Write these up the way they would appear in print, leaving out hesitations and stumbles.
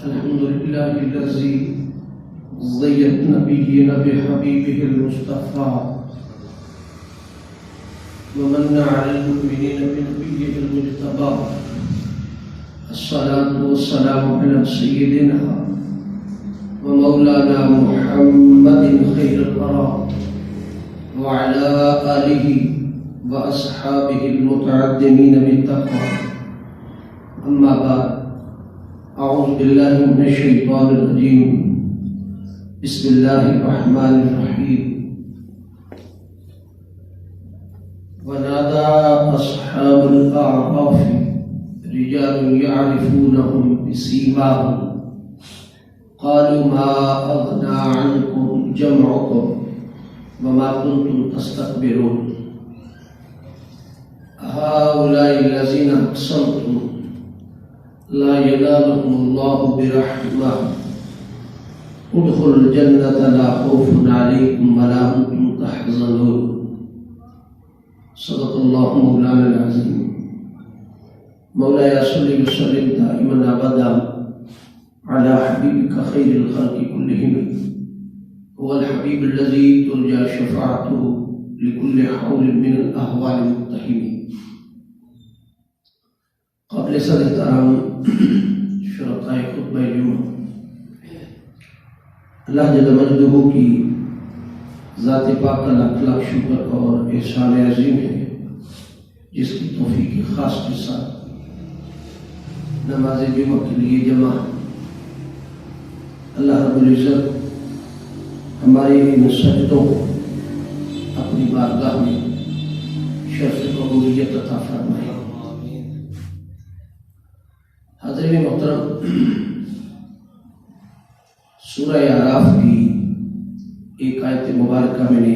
الحمد لله الذي زيد نبينا بحبيبه المصطفى ومن على المؤمنين بنبيه المجتبى. الصلاة والسلام على سيدنا ومولانا محمد خير الورى وعلى آله وأصحابه المتعدمين بالتقوى. أما بعد، أعوذ بالله من الشيطان الرجيم. بسم الله الرحمن الرحيم. ونادى أصحاب الأعراف رجال يعرفونهم بسيماهم قالوا ما أغنى عنكم جمعكم وما كنتم تستكبرون هؤلاء الذين أقسمتم لا ينالهم الله برحمة ادخلوا الجنة لا خوف عليكم ولا أنتم تحزنون. صدق الله مولانا العظيم. مولاي صل وسلم دائما أبدا على حبيبك خير الخلق كلهم، هو الحبيب الذي ترجى شفاعته لكل حول من الأهوال المقتحم. قبل صد احترام شرکائے خطبہ جمعہ، اللہ جل مجدہ کی ذات پاک کا لاکھ لاکھ شکر اور احسان عظیم ہے جس کی توفیق خاص کے ساتھ نماز جمعہ کے لیے جمع اللہ رب العزت ہمارے ان سجدوں کو اپنی بارگاہ میں شرف قبولیت عطا فرمائے. حضرین محترم، سورہ اعراف کی ایک آیت مبارکہ میں نے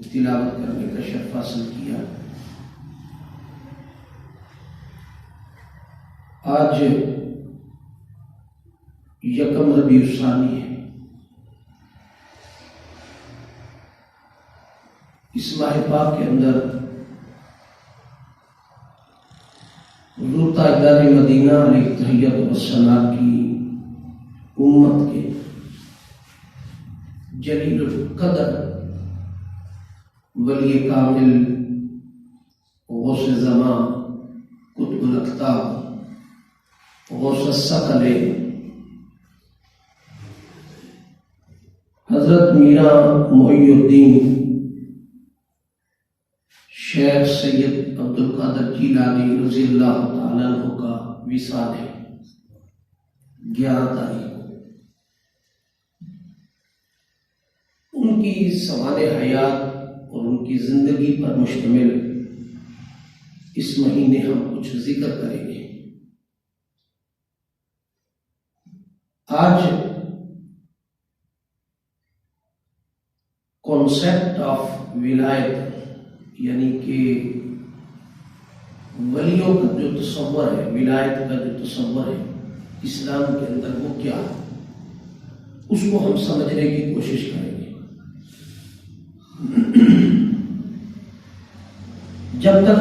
تلاوت کرنے کا شرف حاصل کیا. آج یکم ربیع الثانی ہے. اس ماہ پاک کے اندر حضور تاجدار مدینہ علیہ تحیۃ والثناء کی امت کے جلیل القدر ولی کامل غوث زمان قطب الاقطاب غوث الثقلین حضرت میرا محی الدین شیخ سید عبد القادر جیلانی رضی اللہ تعالیٰ عنہ کا وصال ہے 11 تاریخ کو. ان کی سوال حیات اور ان کی زندگی پر مشتمل اس مہینے ہم کچھ ذکر کریں گے. آج کانسیپٹ آف ولایت یعنی کہ ولیوں کا جو تصور ہے، ولایت کا جو تصور ہے اسلام کے اندر، وہ کیا ہے، اس کو ہم سمجھنے کی کوشش کریں گے. جب تک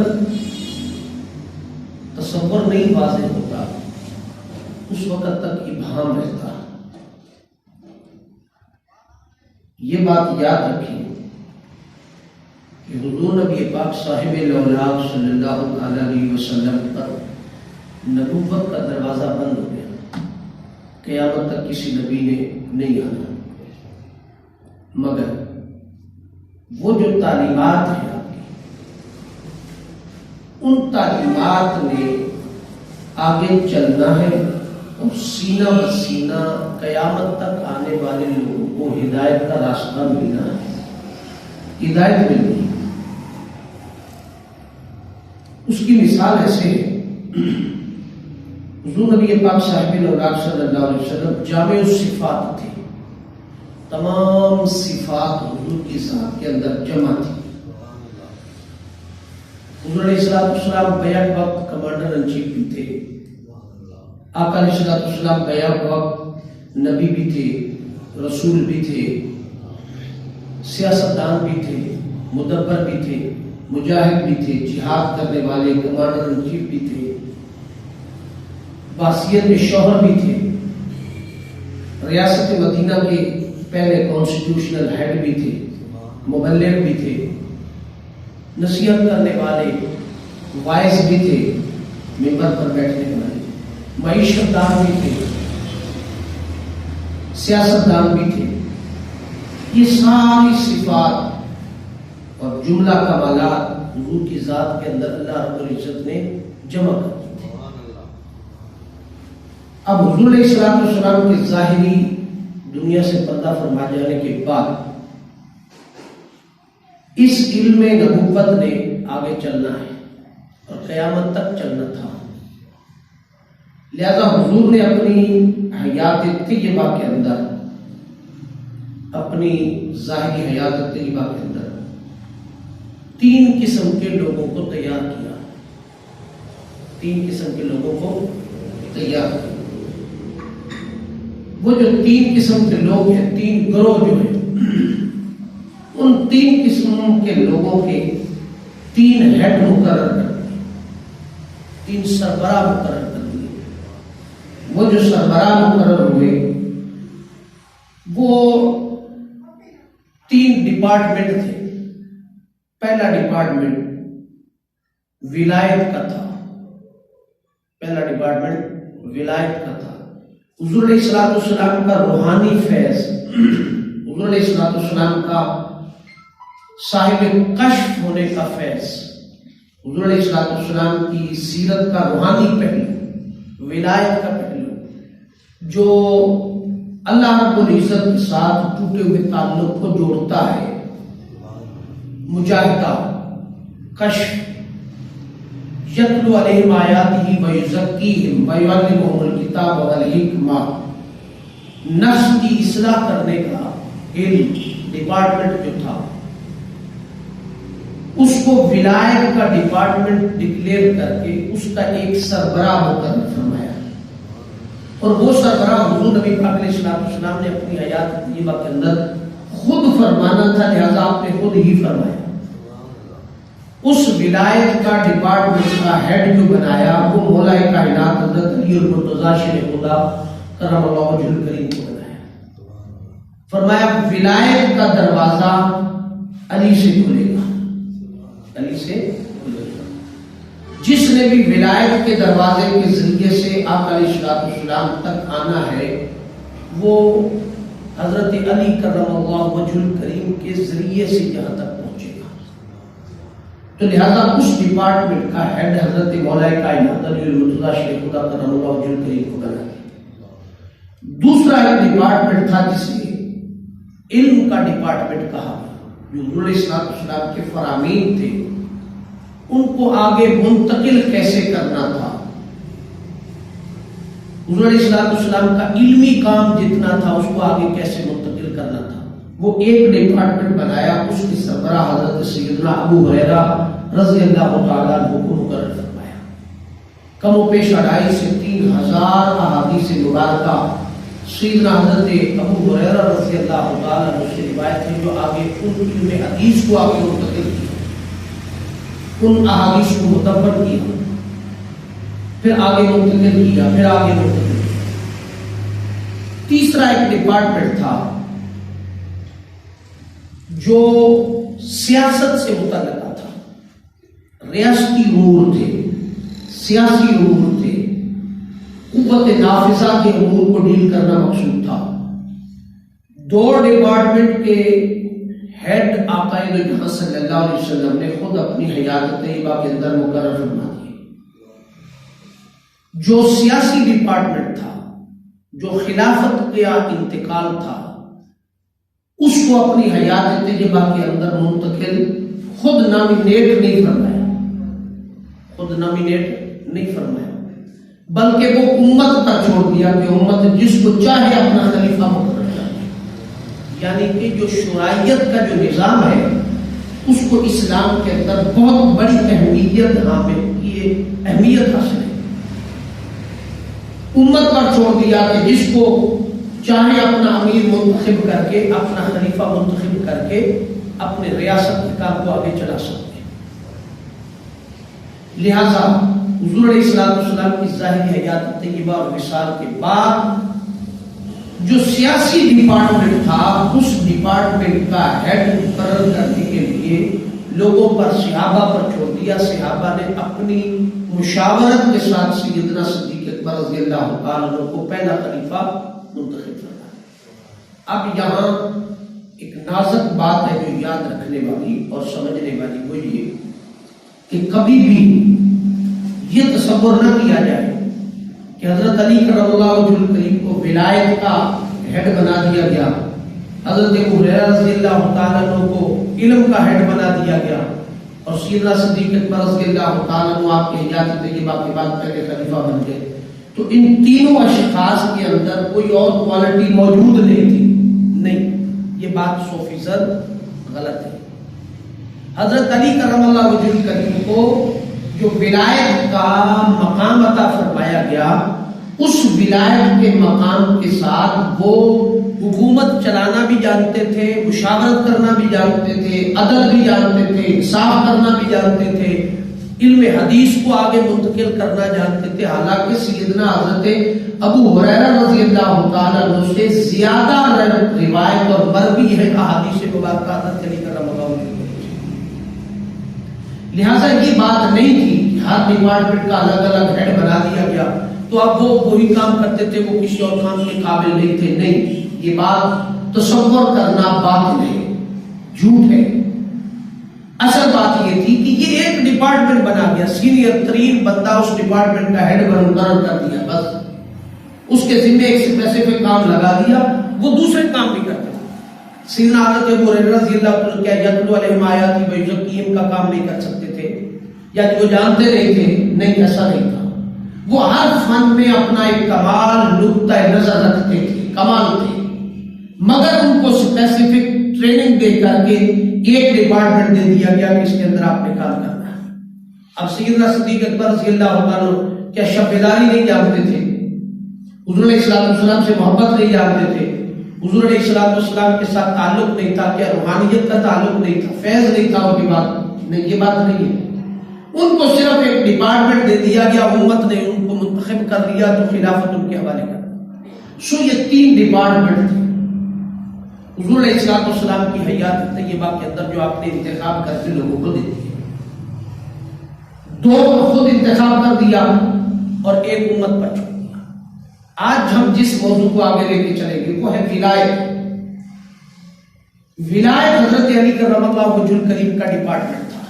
تصور نہیں واضح ہوتا اس وقت تک ابہام رہتا. یہ بات یاد رکھیں کہ حضور نبی پاک صاحب الاولیاء صلی اللہ علیہ وسلم پر نبوت کا دروازہ بند ہو گیا. قیامت تک کسی نبی نے نہیں آنا، مگر وہ جو تعلیمات ہیں آپ کی، ان تعلیمات نے آگے چلنا ہے اور سینہ بسینہ قیامت تک آنے والے لوگوں کو ہدایت کا راستہ ملنا ہے، ہدایت ملنی ہے. اس کی مثال ایسے ہے، حضور نبی پاک صاحب الاولیاء صلی اللہ علیہ وسلم جامع الصفات تھے. تمام صفات حضور کی ذات کے اندر جمع تھی. حضور علیہ السلام بیک وقت کمانڈر ان چیف بھی تھے. آقا علیہ السلام بیک وقت نبی بھی تھے، رسول بھی تھے، سیاستدان بھی تھے، مدبر بھی تھے، مجاہد بھی تھے، جہاد کرنے والے کمانڈر ان چیف بھی تھے. بحثیت میں شوہر بھی تھے، ریاست مدینہ کے پہلے کانسٹیٹیوشنل ہیڈ بھی تھے، مبلغ بھی تھے، نصیحت کرنے والے وائز بھی تھے، ممبر پر بیٹھنے والے معیشت دان بھی تھے، سیاست دان بھی تھے۔ یہ ساری صفات اور جملہ کمالات حضور کی ذات کے اندر اللہ رب العزت نے جمع کر دی۔ اب حضور علیہ السلام کے ظاہری دنیا سے پردہ فرما جانے کے بعد اس علم نبوت نے آگے چلنا ہے اور قیامت تک چلنا تھا، لہذا حضور نے اپنی حیات طیبہ کے اندر، اپنی ظاہری حیات طیبہ کے اندر 3 قسم کے لوگوں کو تیار کیا، 3 قسم کے لوگوں کو تیار کیا۔ وہ جو 3 قسم کے لوگ ہیں، 3 گروہ جو ہیں، ان 3 قسم کے لوگوں کے 3 ہیڈ مقرر کر دیے، 3 سربراہ مقرر کر دیے۔ وہ جو سربراہ مقرر ہوئے وہ 3 ڈپارٹمنٹ تھے۔ پہلا ڈپارٹمنٹ ولایت کا تھا، پہلا ڈپارٹمنٹ ولایت کا تھا۔ حضور علیہ السلام کا روحانی فیض، حضور علیہ السلام کا صاحب کشف ہونے کا فیض، حضور علیہ السلام کی سیرت کا روحانی پہلو، ولایت کا پہلو، جو اللہ رب العزت کے ساتھ ٹوٹے ہوئے تعلق کو جوڑتا ہے، مجاہدہ، کشف، یتلو علیہم آیاتہ ویزکیہم ویعلمہم الکتاب والحکمہ، نفس کی اصلاح کرنے کا علم ڈپارٹمنٹ جو تھا، اس کو ولایت کا ڈپارٹمنٹ ڈکلیئر کر کے اس کا ایک سربراہ مقرر فرمایا، اور وہ سربراہ حضور نبی پاک علیہ السلام نے اپنی حیات طیبہ کے اندر خود فرمانا تھا، لہذا آپ نے خود ہی فرمایا۔ اس ولایت کا ڈپارٹمنٹ کا ہیڈ جو بنایا وہ مولا کائنات حضرت علی المرتضیٰ شیر خدا کرم اللہ وجہ الکریم کو بنایا۔ فرمایا ولایت کا دروازہ علی سے کھلے گا، علی سے کھلے گا۔ جس نے بھی ولایت کے دروازے کے ذریعے سے آقا علیہ السلام تک آنا ہے وہ حضرت علی کرم اللہ وجہ الکریم کے ذریعے سے یہاں تک پہنچے گا۔ تو لہذا اس ڈپارٹمنٹ کا ہیڈ حضرت مولا کائنات علی المرتضیٰ شیر خدا کرم اللہ وجہ الکریم کو بنا دیا۔ دوسرا ایک ڈپارٹمنٹ تھا جسے علم کا ڈپارٹمنٹ کہا، جو حضور علیہ السلام کے فرامین تھے، ان کو آگے منتقل کیسے کرنا تھا۔ حضور علیہ السلام کا علمی کام جتنا تھا اس کو آگے کیسے منتقل کرنا تھا، وہ ایک ڈپارٹمنٹ بنایا۔ اس کی سربراہ حضرت سیدنا ابو ہریرہ رضی اللہ تعالیٰ عنہ کو مقرر فرمایا۔ کم و بیش 2.5 سے 3,000 احادیث مبارکہ سیدنا حضرت ابو ہریرہ رضی اللہ تعالیٰ عنہ سے روایت ہے، جو آگے ان علم حدیث کو آگے منتقل کیا، ان احادیث کو مدبر کیا، پھر آگے منتقل کیا، پھر آگے منتقل کیا۔ تیسرا ایک ڈپارٹمنٹ تھا جو سیاست سے متعلقہ تھا، ریاستی امور تھے، سیاسی امور تھے، قوت نافذہ کے امور کو ڈیل کرنا مقصود تھا۔ 2 ڈپارٹمنٹ کے ہیڈ آقا جہاں صلی اللہ علیہ وسلم نے خود اپنی حیات طیبہ کے اندر مقرر فرما دیے۔ جو سیاسی ڈپارٹمنٹ تھا، جو خلافت کا انتقال تھا، اس کو اپنی حیات طیبہ کے اندر منتقل خود نامینیٹ نہیں فرمایا، خود نامینیٹ نہیں فرمایا، بلکہ وہ امت پر چھوڑ دیا کہ امت جس کو چاہے اپنا خلیفہ مقرر کرے۔ یعنی کہ جو شرعیت کا جو نظام ہے اس کو اسلام کے اندر بہت بڑی اہمیت حاصل ہے۔ امت پر چھوڑ دیا کہ جس کو چاہے اپنا امیر منتخب کر کے، اپنا خلیفہ منتخب کر کے اپنے ریاست کے کام کو آگے چلا سکتے ہیں۔ لہذا حضور علیہ السلام کی ظاہری حیات طیبہ اور وصال کے بعد جو سیاسی ڈپارٹمنٹ تھا اس ڈپارٹمنٹ کا ہیڈ مقرر کرنے کے لیے لوگوں پر صحابہ پر چھوڑ دیا. صحابہ نے اپنی مشاورت کے ساتھ سیدنا صدیق اکبر رضی اللہ تعالیٰ عنہ کو پہلا خلیفہ منتخب کرنا. اب یہاں ایک نازک بات ہے جو یاد رکھنے والی اور سمجھنے والی وہ یہ کہ کبھی بھی یہ تصور نہ کیا جائے کہ حضرت علی کرم اللہ وجہ الکریم کو ولایت کا ہیڈ بنا دیا گیا, حضرت ابو ہریرہ رضی اللہ تعالیٰ عنہ کو علم کا ہیڈ بنا دیا گیا, اور سیدنا صدیق اکبر رضی اللہ تعالیٰ عنہ آپ کے حیات طیبہ کے بعد پہلے خلیفہ بن گئے. تو ان تینوں اشخاص کے اندر کوئی اور کوالٹی موجود نہیں تھی. نہیں, یہ بات 100% غلط ہے. حضرت علی کرم اللہ وجہ الکریم کو جو ولایت کا مقام عطا فرمایا گیا, اس ولایت کے مقام کے ساتھ وہ حکومت چلانا بھی جانتے تھے, مشاورت کرنا بھی جانتے تھے, عدل بھی جانتے تھے, انصاف کرنا بھی جانتے تھے, علم حدیث کو آگے منتقل کرنا جانتے تھے. حالانکہ سیدنا حضرت ابو ہریرہ رضی اللہ تعالیٰ عنہ سے زیادہ روایت اور مروی ہے احادیث مبارکہ حضرت علی کرم اللہ وجہ. لہٰذا یہ بات نہیں تھی کہ ہر ڈپارٹمنٹ کا الگ الگ ہیڈ بنا دیا گیا تو اب وہ وہی کام کرتے تھے, وہ کسی اور کام کے قابل نہیں تھے. نہیں, یہ بات تصور کرنا باطل ہے, جھوٹ ہے. اصل بات یہ تھی کہ یہ ایک ڈپارٹمنٹ بنا گیا, سینئر ترین بندہ اس ڈپارٹمنٹ کا ہیڈ مقرر کر دیا, بس اس کے ذمہ ایک اسپیسیفک کام لگا دیا, وہ دوسرے کام بھی کرتے. سیدنا حضرت ابو ہریرہ رضی اللہ تعالیٰ کیا یتلو علیہم آیاتی ویزکیہم کا کام نہیں کر سکتے تھے, یا وہ جانتے نہیں تھے؟ نہیں, ایسا نہیں تھا. وہ ہر فن میں اپنا ایک کمال نقطہ نظر رکھتے تھے, کمال تھے, مگر ان کو اسپیسیفک ٹریننگ دے کر کے ایک ڈپارٹمنٹ دے دیا گیا کہ اس کے اندر آپ نے کام کرنا ہے. اب سیدنا صدیق اکبر رضی اللہ تعالیٰ کیا شب بیداری نہیں جانتے تھے؟ حضور علیہ السلام سے محبت نہیں جانتے تھے؟ حضور علیہ السلام کے ساتھ تعلق نہیں تھا؟ کیا روحانیت کا تعلق نہیں تھا؟ فیض نہیں تھا ان کی بات؟ نہیں, یہ بات نہیں ہے. ان کو صرف ایک ڈپارٹمنٹ دے دیا گیا, امت نے ان کو منتخب کر لیا تو خلافت ان کے حوالے کر. سو یہ 3 ڈپارٹمنٹ تھے. حضور علیہ السلام کی حیات طیبہ کے اندر جو آپ نے انتخاب کر کے لوگوں کو دے دیا, 2 کو خود انتخاب کر دیا اور ایک امت پر چھوڑ دیا. آج ہم جس موضوع کو آگے لے کے چلیں گے وہ ہے ولایت. ولایت حضرت علی کرم اللہ وجہ الکریم کا ڈپارٹمنٹ تھا.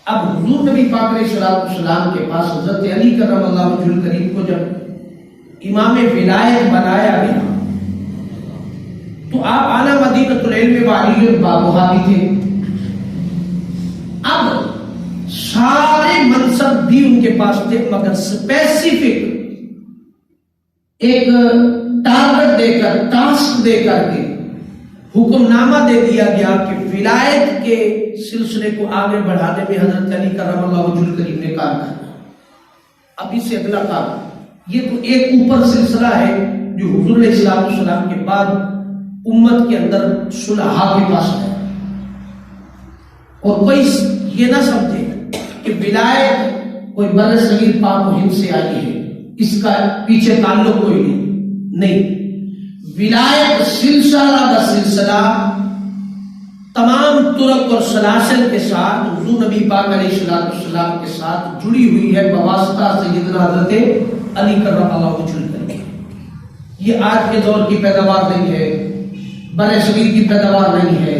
اب حضور نبی پاک علیہ السلام کے پاس حضرت علی کرم اللہ وجہ الکریم کو جب امام ولایت بنایا گیا تو آپ اعلیٰ مدینۃ العلم وعلی البابوہا بھی تھے. اب سارے منصب بھی ان کے پاس تھے, مگر اسپیسیفک ایک ٹارگٹ دے کر, ٹاسک دے کر کے حکم نامہ دے دیا گیا کہ ولایت کے سلسلے کو آگے بڑھانے میں حضرت علی کرم اللہ وجہ الکریم نے کام کرنا. اب اس سے اگلا کام, یہ تو ایک اوپر سلسلہ ہے جو حضور علیہ السلام کے بعد امت کے اندر صلحاء کے پاس ہے. اور کوئی یہ نہ سمجھے کہ ولایت کوئی بر صغیر پاک و ہند سے آئی ہے, اس کا پیچھے تعلق کوئی نہیں. ولایت سلسلہ کا سلسلہ تمام طرق اور سلاسل کے ساتھ حضور نبی پاک علیہ السلام کے ساتھ جڑی ہوئی ہے بواسطہ سیدنا حضرت علی کرم اللہ وجہ الکریم. یہ آج کے دور کی پیداوار نہیں ہے, بر صغیر کی پیداوار نہیں ہے.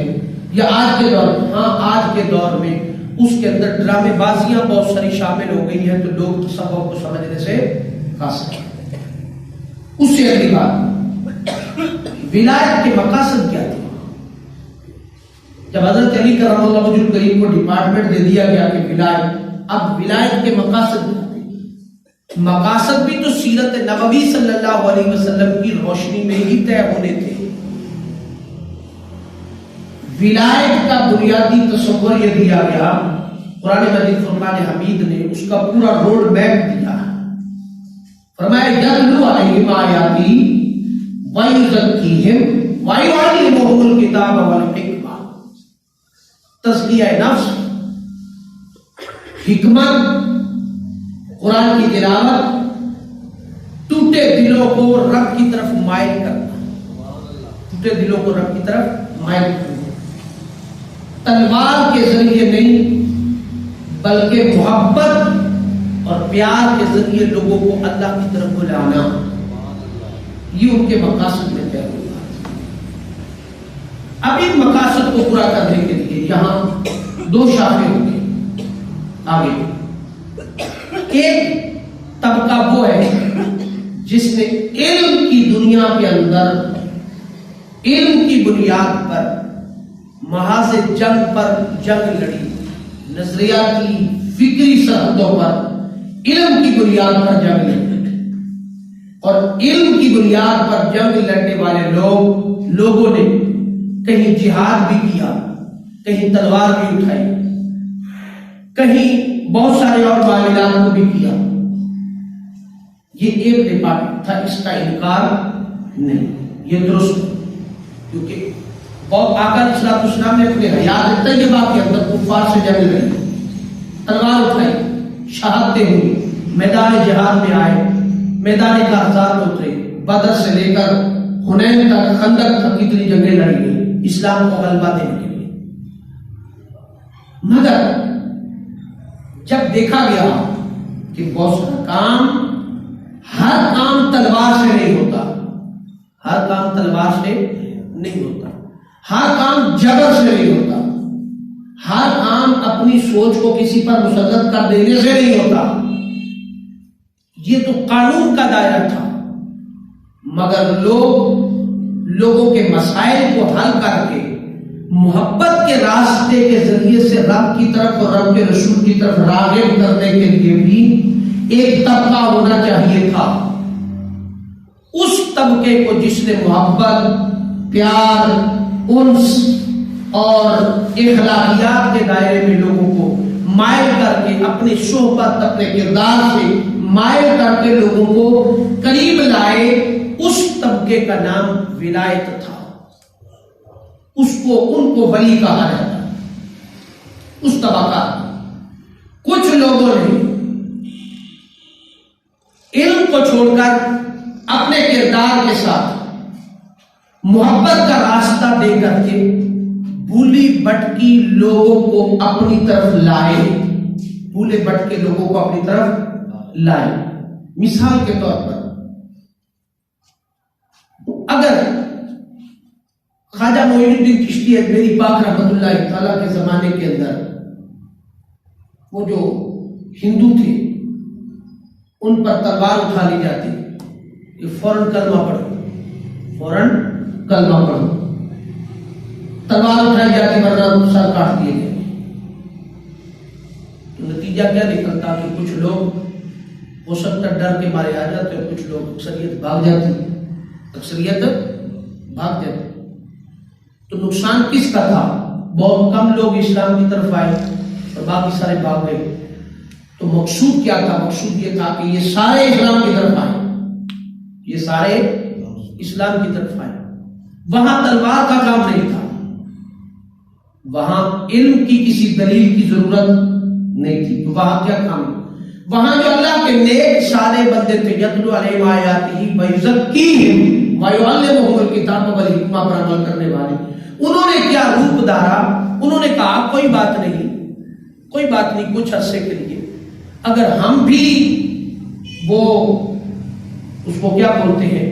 یا آج کے دور, ہاں آج کے دور میں اس کے اندر ڈرامے بازیاں بہت ساری شامل ہو گئی ہیں تو لوگ سبق کو سمجھنے سے قاصر ہیں. اس سے اگلی بات, ولایت کے مقاصد کیا تھے؟ جب حضرت علی کرم اللہ وجہ الکریم کو ڈپارٹمنٹ دے دیا گیا کہ ولایت, اب ولایت کے مقاصد کیا تھے؟ مقاصد بھی تو سیرت نبوی صلی اللہ علیہ وسلم کی روشنی میں ہی طے ہونے تھے. ولایت کا بنیادی تصور یہ دیا گیا, قرآن مجید فرقان حمید نے اس کا پورا روڈ میپ دیا. فرمایا یتلو علیہم آیاتی ویزکیہم ویعلمہم الکتاب والحکمہ. تزکیہ نفس, حکمت قرآن کی تلاوت ٹوٹے دلوں کو رب کی طرف مائل کرنا، ٹوٹے دلوں کو رب کی طرف مائل کرنا، تلوار کے ذریعے نہیں بلکہ محبت اور پیار کے ذریعے لوگوں کو اللہ کی طرف بلانا، یہ ان کے مقاصد میں طے ہوا۔ اب ان مقاصد کو پورا کرنے کے لیے یہاں دو شاخیں ہوں گی آگے۔ ایک طبقہ وہ ہے جس نے علم کی دنیا کے اندر علم کی بنیاد پر محاذ جنگ پر جنگ لڑی، نظریاتی فکری سرحدوں پر علم کی بنیاد پر جنگ لڑی، اور علم کی بنیاد پر جنگ لڑنے والے لوگوں نے کہیں جہاد بھی کیا، کہیں تلوار بھی اٹھائی، کہیں بہت سارے اور معاملات کو بھی کیا۔ یہ ایک ڈپارٹمنٹ تھا، اس کا انکار نہیں، یہ درست، کیونکہ بہت آقا علیہ الصلوۃ والسلام نے اپنے حیات طیبہ کے اندر کفار سے جنگ لڑی، تلوار اٹھائی، شہادتیں ہوئی، میدان جہاد میں آئے، میدان کارزار میں اترے، بدر سے لے کر حنین تک، خندق تک کتنی جنگیں لڑی گئی اسلام کو غلبہ دینے کے لیے۔ مگر جب دیکھا گیا کہ بہت سارا کام، ہر کام تلوار سے نہیں ہوتا، ہر کام تلوار سے نہیں ہوتا، ہر کام جبر سے نہیں ہوتا، ہر کام اپنی سوچ کو کسی پر مسلط کر دینے سے نہیں ہوتا۔ یہ تو قانون کا دائرہ تھا، مگر لوگوں کے مسائل کو حل کر کے محبت کے راستے کے ذریعے سے رب کی طرف اور رب کے رسول کی طرف راغب کرنے کے لیے بھی ایک طبقہ ہونا چاہیے تھا۔ اس طبقے کو جس نے محبت، پیار، انس اور اخلاقیات کے دائرے میں لوگوں کو مائل کر کے اپنی صحبت، اپنے کردار سے مائل کر کے لوگوں کو قریب لائے، اس طبقے کا نام ولایت تھا۔ ان کو ولی کہا جاتا ہے۔ اس طبقہ کچھ لوگوں نے علم کو چھوڑ کر اپنے کردار کے ساتھ محبت کا راستہ دے کر کے بھولی بھٹکی لوگوں کو اپنی طرف لائے، بھولے بھٹکے لوگوں کو اپنی طرف لائے۔ مثال کے طور پر اگر خواجہ معین الدین چشتی اجمیری پاک رحمۃ اللہ تعالیٰ کے زمانے کے اندر وہ جو ہندو تھے ان پر تلوار اٹھا لی جاتی کہ فوراً کلمہ پڑھو، فوراً کلمہ پڑھو، تلوار اٹھائی جاتی ورنہ سر کاٹ دیے گئے، تو نتیجہ کیا نکلتا کہ کچھ لوگ ہو سکتا ڈر کے مارے آ جاتے اور کچھ لوگ اکثریت بھاگ جاتی، اکثریت بھاگ جاتی۔ تو نقصان کس کا تھا؟ بہت کم لوگ اسلام کی طرف آئے اور باقی سارے بھاگ گئے۔ تو مقصود کیا تھا؟ مقصود یہ تھا کہ یہ سارے اسلام کی طرف آئے، یہ سارے اسلام کی طرف آئے۔ وہاں تلوار کا کام نہیں تھا، وہاں علم کی کسی دلیل کی ضرورت نہیں تھی، تو وہاں کیا کام؟ وہاں جو اللہ کے نیک سارے بندے تھے، یتلو علیہم آیاتہ ویزکیہم ویعلمہم الکتاب والحکمہ پر عمل کرنے والے، انہوں نے کیا روپ دھارا؟ انہوں نے کہا کوئی بات نہیں، کوئی بات نہیں، کچھ عرصے کے لیے اگر ہم بھی وہ اس کو کیا بولتے ہیں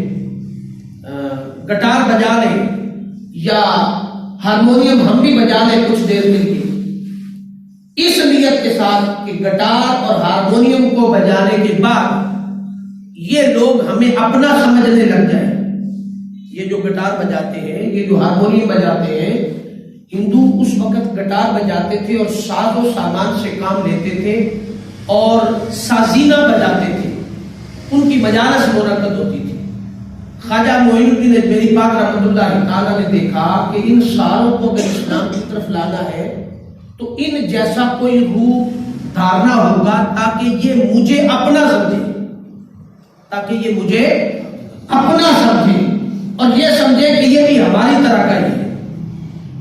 گٹار بجا لیں یا ہارمونیم ہم بھی بجا لیں کچھ دیر کے لیے، اس نیت کے ساتھ کہ گٹار اور ہارمونیم کو بجانے کے بعد یہ لوگ ہمیں اپنا سمجھنے لگ جائیں۔ یہ جو گٹار بجاتے ہیں، یہ جو ہارمونیم بجاتے ہیں، ہندو اس وقت گٹار بجاتے تھے اور ساز و سامان سے کام لیتے تھے اور سازینہ بجاتے تھے، ان کی مجالس منعقد ہوتی تھی۔ خواجہ معین الدین اجمیری پاک رحمۃ اللہ تعالیٰ نے دیکھا کہ ان ساروں کو اگر اسلام کی طرف لانا ہے تو ان جیسا کوئی روپ دھارنا ہوگا تاکہ یہ مجھے اپنا سمجھے، تاکہ یہ مجھے اپنا سمجھے اور یہ سمجھے کہ یہ بھی ہماری طرح کا ہی ہے۔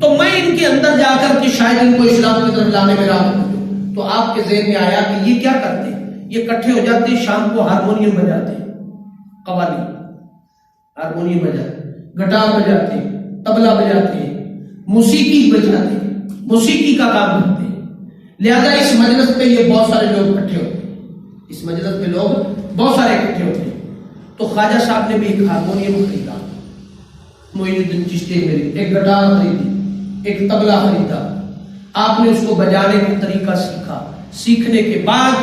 تو میں ان کے اندر جا کر کہ شاید ان کو اسلام کی طرف لانے میں راغب ہوں، تو آپ کے ذہن میں آیا کہ یہ کیا کرتے ہیں؟ یہ کٹھے ہو جاتے ہیں، شام کو ہارمونیم بجاتے ہیں، قوالی ہارمونیم بجاتے ہیں، گٹار بجاتے ہیں، طبلہ بجاتے ہیں، موسیقی بجاتے ہیں، موسیقی کا کام کرتے ہیں۔ لہذا اس مجلس پہ یہ بہت سارے لوگ اکٹھے ہوتے ہیں، اس مجلس پہ لوگ بہت سارے اکٹھے ہوتے ہیں۔ تو خواجہ صاحب نے بھی ایک ہارمونیم خریدا، معین الدین چشتی نے ایک گٹار خریدی، ایک طبلہ خریدا۔ آپ نے اس کو بجانے کا طریقہ سیکھا۔ سیکھنے کے بعد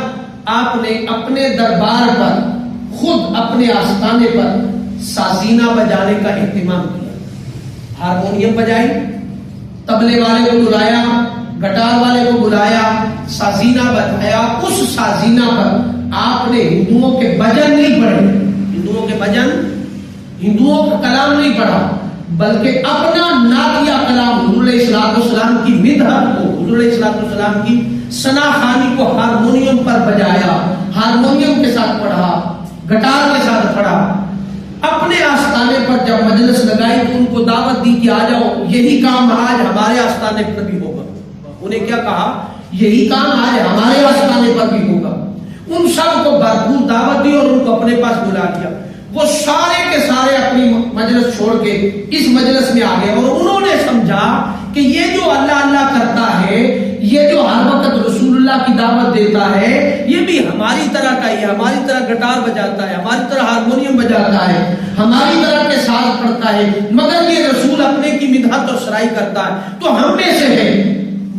آپ نے اپنے دربار پر خود اپنے آستانے پر سازینہ بجانے کا اہتمام کیا، ہارمونیم بجائی، طبلے والے کو بلایا، گٹار والے کو بلایا، سازینہ بجایا۔ اس سازینہ پر آپ نے ہندوؤں کے بھجن نہیں پڑھے، ہندوؤں کے بھجن، ہندوؤں کا کلام نہیں پڑھا، بلکہ اپنا نعتیہ کلام حضور علیہ السلام کی مدحت کو، حضور علیہ السلام کی ثنا خوانی کو ہارمونیم پر بجایا، ہارمونیم کے ساتھ پڑھا، گٹار کے ساتھ پڑھا۔ اپنے آستانے پر جب مجلس لگائی تو ان کو دعوت دی کہ آ جاؤ، یہی کام آج ہمارے آستانے پر بھی ہوگا۔ انہیں کیا کہا؟ یہی کام آج ہمارے آستانے پر بھی ہوگا۔ ان سب کو بھرپور دعوت دی اور ان کو اپنے پاس بلا لیا۔ وہ سارے کے سارے اپنی مجلس چھوڑ کے اس مجلس میں آ گئے اور انہوں نے سمجھا کہ یہ جو اللہ اللہ کرتا ہے، یہ جو ہر وقت رسول اللہ کی دعوت دیتا ہے، یہ بھی ہماری طرح کا ہی ہے، ہماری طرح گٹار بجاتا ہے، ہماری طرح ہارمونیم بجاتا ہے، ہماری طرح کے ساز پڑھتا ہے، مگر یہ رسول اپنے کی مدحت اور سرائی کرتا ہے، تو ہم میں سے ہے۔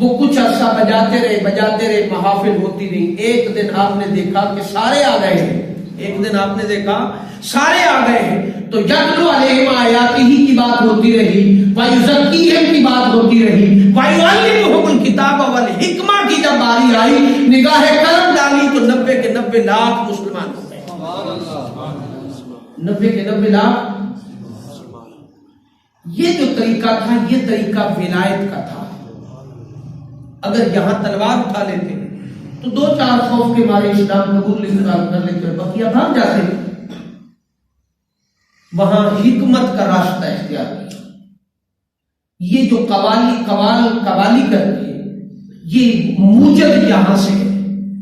وہ کچھ عرصہ بجاتے رہے، محافل ہوتی رہی۔ ایک دن آپ نے دیکھا کہ سارے آ گئے ہیں، ایک دن آپ نے دیکھا سارے آ گئے ہیں، تو یتلو علیہم آیاتہ کی بات ہوتی رہی، ویزکیہم کی بات ہوتی رہی، ویعلمہم الکتاب والحکمہ کی جب باری آئی، نگاہ کرم ڈالی تو 90 کے 90 لاکھ مسلمان ہو گئے، 90 کے 90 لاکھ۔ یہ جو طریقہ تھا، یہ طریقہ ولایت کا تھا۔ اگر یہاں تلوار اٹھا لیتے تو 2-4 خوف کے مارے اسلام قبول کر لیتے، بقیہ بھاگ جاتے۔ وہاں حکمت کا راستہ اختیار کیا۔ یہ جو قوالی کرتی ہے، یہ موجد یہاں سے ہے،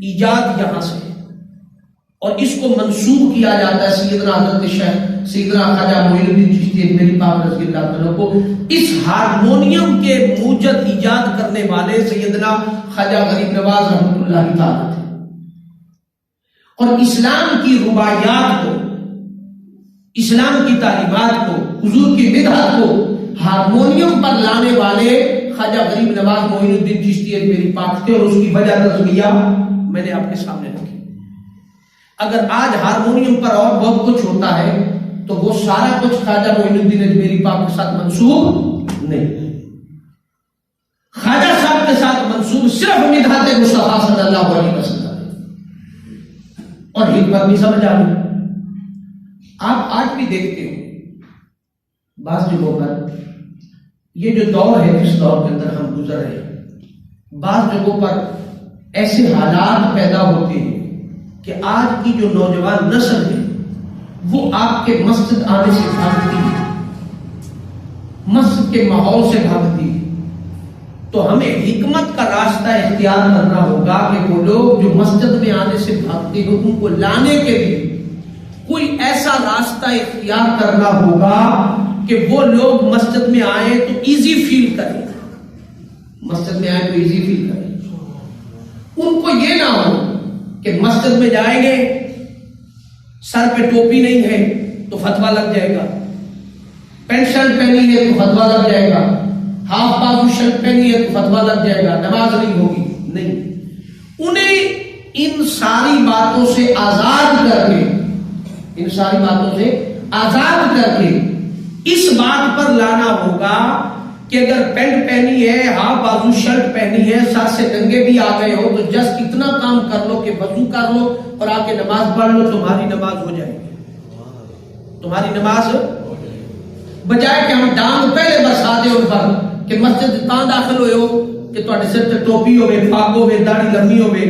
ایجاد یہاں سے ہے، اور اس کو منسوب کیا جاتا ہے سیدنا حضرت شیخ سیدنا خواجہ معین الدین چشتی میری پاک رضی اللہ عنہ کو۔ اس ہارمونیم کے موجد ایجاد کرنے والے سیدنا خواجہ غریب نواز رحمۃ اللہ تعالیٰ تھے، اور اسلام کی رباعیات کو، اسلام کی تعلیمات کو، حضور کی بدعت کو ہارمونیم پر لانے والے خواجہ غریب نواز معین الدین چشتی میری پاک تھے، اور اس کی وجہ تزکیہ میں نے آپ کے سامنے رکھی۔ اگر آج ہارمونیم پر اور بہت کچھ ہوتا ہے تو وہ سارا کچھ خواجہ معین الدین میری پاک کے ساتھ منسوب نہیں، خواجہ صاحب کے ساتھ منسوب صرف مدحت مصطفیٰ صلی اللہ علیہ وسلم، اور حکمت بھی سمجھ آ گئی۔ آپ آج بھی دیکھتے ہو بعض جگہوں پر یہ جو دور ہے، جس دور کے اندر ہم گزر رہے ہیں، بعض جگہوں پر ایسے حالات پیدا ہوتے ہیں کہ آج کی جو نوجوان نسل ہے وہ آپ کے مسجد آنے سے بھاگتی ہے، مسجد کے ماحول سے بھاگتی ہے۔ تو ہمیں حکمت کا راستہ اختیار کرنا ہوگا کہ وہ لوگ جو مسجد میں آنے سے بھاگتے ہیں ان کو لانے کے لیے کوئی ایسا راستہ اختیار کرنا ہوگا کہ وہ لوگ مسجد میں آئیں تو ایزی فیل کریں، مسجد میں آئیں تو ایزی فیل کریں۔ ان کو یہ نہ ہو کہ مسجد میں جائیں گے، سر پہ ٹوپی نہیں ہے تو فتویٰ لگ جائے گا، پینٹ شرٹ پہنی ہے تو فتویٰ لگ جائے گا، ہاف بازو شرٹ پہنی ہے تو فتویٰ لگ جائے گا، نماز نہیں ہوگی۔ نہیں، انہیں ان ساری باتوں سے آزاد کر کے، ان ساری باتوں سے آزاد کر کے اس بات پر لانا ہوگا کہ اگر پینٹ پہنی ہے، ہاف بازو شرٹ پہنی ہے، ساتھ سے ٹنگے بھی آ گئے ہو، تو جسٹ اتنا کام کر لو کہ وضو کر لو اور آ کے نماز پڑھ لو، تمہاری نماز ہو جائے گی، تمہاری نماز، بجائے کہ ہم ڈانگ پہلے برسا دیں ان پر کہ مسجد کہاں داخل ہوئے ہو کہ تواڈے سر تے ٹوپی ہوے، پاگ ہوے، داڑھی لمبی ہوے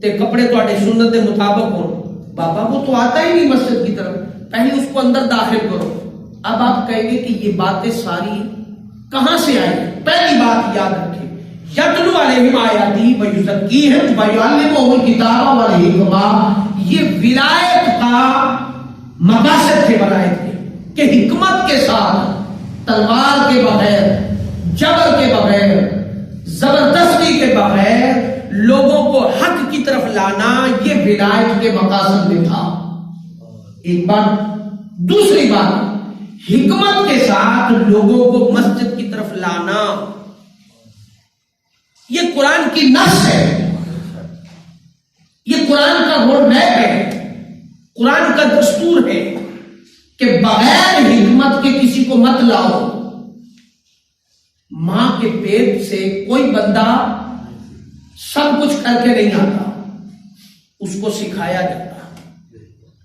تے کپڑے تواڈے سنت دے مطابق ہو۔ بابا وہ تو آتا ہی نہیں مسجد کی طرف، پہلے اس کو اندر داخل کرو۔ اب آپ کہیں گے کہ یہ باتیں ساری کہاں سے آئی؟ پہلی بات یاد رکھیں، یتلو علیہم آیاتی ویزکیہم ویعلمہم الکتاب والحکمہ، یہ ولایت کا مقاصد تھے ولایت کے، کہ حکمت کے ساتھ، تلوار کے بغیر، جبر کے بغیر، زبردستی کے بغیر لوگوں کو حق کی طرف لانا، یہ ولایت کے مقاصد میں تھا۔ ایک بات۔ دوسری بات، حکمت کے ساتھ لوگوں کو مسجد کی طرف لانا، یہ قرآن کی نص ہے، یہ قرآن کا روڈ میپ ہے، قرآن کا دستور ہے کہ بغیر حکمت کے کسی کو مت لاؤ۔ ماں کے پیٹ سے کوئی بندہ سب کچھ کر کے نہیں آتا، اس کو سکھایا جاتا۔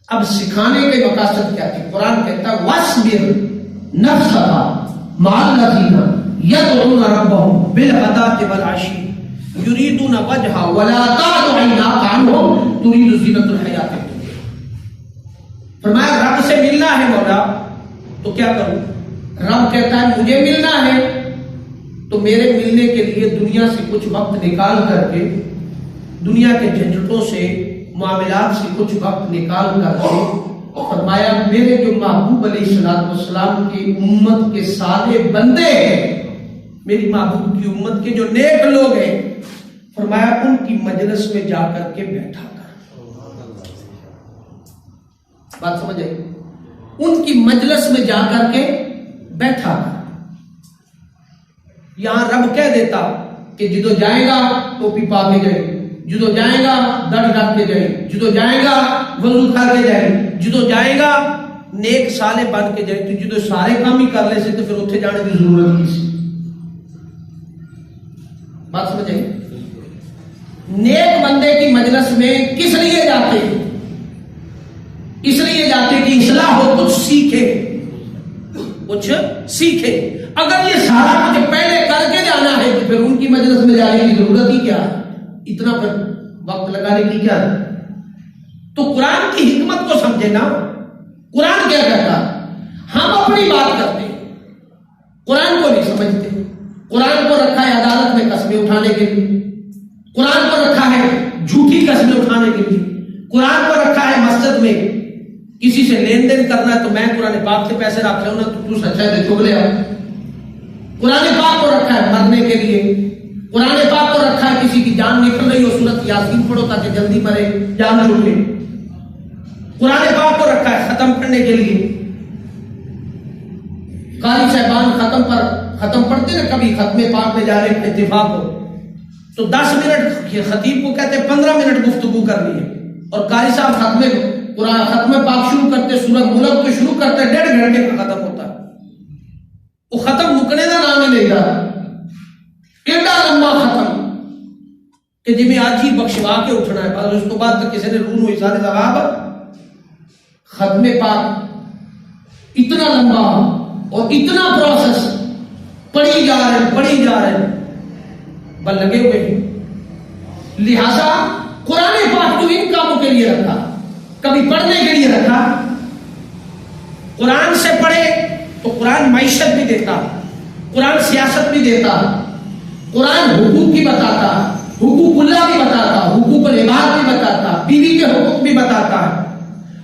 اب سکھانے کے مقاصد کیا تھے؟ قرآن کہتا ہے وَاصْبِرْ نَفْسَكَ مَعَ الَّذِينَ يَدْعُونَ رَبَّهُمْ بِالْغَدَاةِ وَالْعَشِيِّ يُرِيدُونَ وَجْهَهُ وَلَا تَعْدُ عَيْنَاكَ عَنْهُمْ تُرِيدُ زِينَةَ الْحَيَاةِ الدُّنْيَا۔ فرمایا رب سے ملنا ہے مولا تو کیا کروں؟ رب کہتا ہے مجھے ملنا ہے تو میرے ملنے کے لیے دنیا سے کچھ وقت نکال کر کے، دنیا کے جھنجھٹوں سے، معاملات سے کچھ وقت نکال کر کے، فرمایا میرے جو محبوب علیہ السلام کی امت کے سارے بندے ہیں، میری محبوب کی امت کے جو نیک لوگ ہیں، فرمایا ان کی مجلس میں جا کر کے بیٹھا کر۔ بات سمجھ آئی؟ ان کی مجلس میں جا کر کے بیٹھا کر۔ یہاں رب کہہ دیتا کہ جدو جائے گا ٹوپی پا کے جائے، جدو جائے گا دڑ ڈھک کے جائے، جدو جائے گا وضو کر کے جائے، جدو جائے گا نیک سالے بن کے جائے، تو جدو سارے کام ہی کر لے سے تو پھر اتنے جانے کی ضرورت نہیں سی۔ بات سمجھ آئی؟ نیک بندے کی مجلس میں کس لیے جاتے ہیں؟ اس لیے جاتے کہ اصلاح ہو، کچھ سیکھے، کچھ سیکھے۔ اگر یہ سارا کچھ پہلے کر کے جانا ہے تو پھر ان کی مجلس میں جانے کی ضرورت ہی کیا ہے؟ اتنا پر وقت لگانے کی کیا ہے؟ تو قرآن کی حکمت کو سمجھے نا۔ قرآن کیا کہتا ہے؟ ہم اپنی بات کرتے ہیں، قرآن کو نہیں سمجھتے۔ قرآن کو رکھا ہے عدالت میں قسمیں اٹھانے کے لیے، قرآن کو رکھا ہے جھوٹی قسمیں اٹھانے کے لیے، قرآن کو رکھا ہے مسجد میں کسی سے لین دین کرنا ہے تو میں قرآن پاک سے پیسے رکھ رہا ہوں نا تو سچا ہے تو چگ لے آؤ۔ قرآن پاک کو رکھا ہے مرنے کے لیے، قرآن پاک کو رکھا ہے کسی کی جان نکل رہی ہو سورت یاسین پڑھو تاکہ جلدی مرے، جان چھوٹے۔ قرآن پاک کو رکھا ہے ختم کرنے کے لیے۔ قاری صاحبان ختم پڑھتے نا، کبھی ختم پاک میں جانے کا اتفاق ہو تو 10 منٹ خطیب کو کہتے ہیں 15 منٹ گفتگو کرنی ہے، اور قاری صاحب ختم پاک شروع کرتے، سورت ملک کو شروع کرتے 1.5 گھنٹے کا ختم ہوتا ہے، وہ ختم مکنے کا نام ہی نہیں رہا، ایڈا لمبا ختم کہ جی میں آج ہی بخشوا کے اٹھنا ہے، بس اس کو بعد تک کسی نے رون ہوئی سارے ثواب۔ ختم پاک اتنا لمبا اور اتنا پروسیس، پڑھی جا رہے ہیں بل لگے ہوئے ہیں۔ لہذا قرآن پاک تو ان کاموں کے لیے رکھا، کبھی پڑھنے کے لیے رکھا۔ قرآن سے پڑھے تو قرآن معیشت بھی دیتا، قرآن سیاست بھی دیتا، قرآن حقوق بھی بتاتا، حقوق اللہ بھی بتاتا، حقوق العباد بھی بتاتا، بیوی کے حقوق بھی بتاتا ہے۔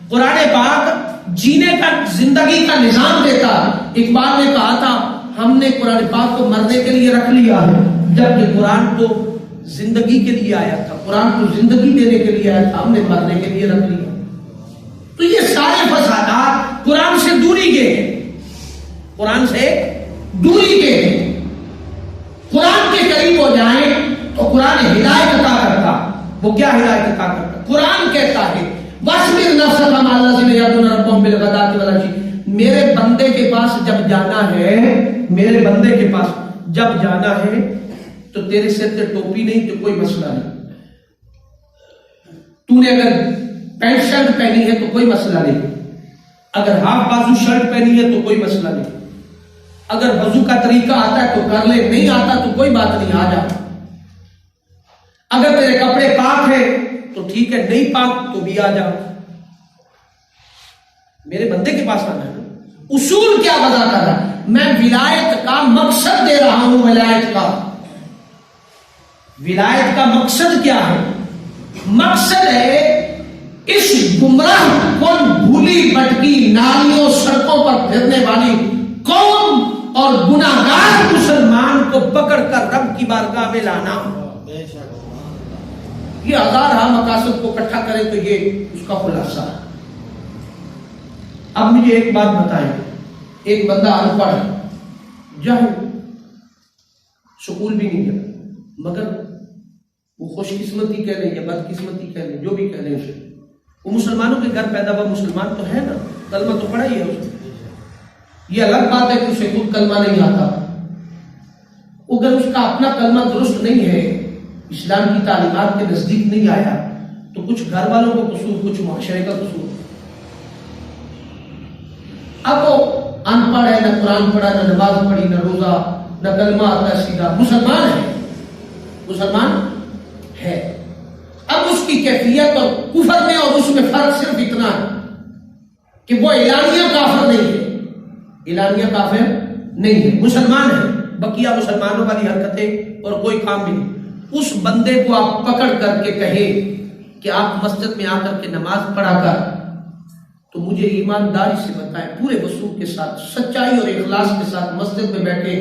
قرآن پاک جینے کا، زندگی کا نظام دیتا۔ اقبال نے کہا تھا ہم نے قرآن پاک کو مرنے کے لیے رکھ لیا ہے، جبکہ قرآن تو زندگی کے لیے آیا تھا، قرآن تو زندگی دینے کے لیے آیا تھا، ہم نے مرنے کے لیے رکھ لیا۔ تو یہ سارے فسادات قرآن سے دوری کے ہیں، قرآن سے دوری کے ہیں۔ قرآن کے قریب ہو جائیں تو قرآن ہدایت عطا کرتا۔ وہ کیا ہدایت عطا کرتا؟ قرآن کہتا ہے وَاصْبِرْ نَفْسَكَ مَعَ الَّذِينَ يَدْعُونَ رَبَّهُمْ بِالْغَدَاةِ وَالْعَشِيِّ۔ میرے بندے کے پاس جب جانا ہے، میرے بندے کے پاس جب جانا ہے تو تیرے سر سے ٹوپی نہیں تو کوئی مسئلہ نہیں، تو نے اگر پینٹ شرٹ پہنی ہے تو کوئی مسئلہ نہیں، اگر ہاف بازو شرٹ پہنی ہے تو کوئی مسئلہ نہیں، اگر وضو کا طریقہ آتا ہے تو کر لے، نہیں آتا تو کوئی بات نہیں، آ جا۔ اگر تیرے کپڑے پاک ہے تو ٹھیک ہے، نہیں پاک تو بھی آ جا۔ میرے بندے کے پاس آنا ہے۔ اصول کیا بتا کر رہا؟ میں ولایت کا مقصد دے رہا ہوں، ولایت کا ولایت کا مقصد کیا ہے؟ مقصد ہے اس گمراہ کن بھولی بٹکی نالیوں سڑکوں پر پھرنے والی قوم اور گناہگار مسلمان کو پکڑ کر رب کی بارگاہ میں لانا. یہ ہزارہ مقاصد کو اکٹھا کرے تو یہ اس کا خلاصہ ہے. اب مجھے ایک بات بتائیں، ایک بندہ ان پڑھ ہے، جاہل، سکول بھی نہیں گیا، مگر وہ خوش قسمتی کہہ لیں یا بد قسمتی کہہ لیں، جو بھی کہہ لیں اسے، وہ مسلمانوں کے گھر پیدا ہوا مسلمان تو ہے نا، کلمہ تو پڑھا ہی ہے اسے. یہ الگ بات ہے کہ اسے خود کلمہ نہیں آتا. اگر اس کا اپنا کلمہ درست نہیں ہے، اسلام کی تعلیمات کے نزدیک نہیں آیا، تو کچھ گھر والوں کو قصور، کچھ معاشرے کا قصور. اب وہ ان پڑھ ہے، نہ قرآن پڑھا، نہ نماز پڑھی، نہ روزہ، نہ کلمہ آتا ہے، سیدھا مسلمان ہے، مسلمان ہے. اب اس کی کیفیت اور کفر میں اور اس میں فرق صرف اتنا ہے کہ وہ اعلانیہ کافر نہیں ہے، اعلانیہ کافر نہیں ہے، مسلمان ہے. بقیہ مسلمانوں والی حرکتیں اور کوئی کام بھی نہیں. اس بندے کو آپ پکڑ کر کے کہے کہ آپ مسجد میں آ کر کے نماز پڑھا کر، تو مجھے ایمانداری سے بتائیں، پورے وصول کے ساتھ، سچائی اور اخلاص کے ساتھ، مسجد میں بیٹھے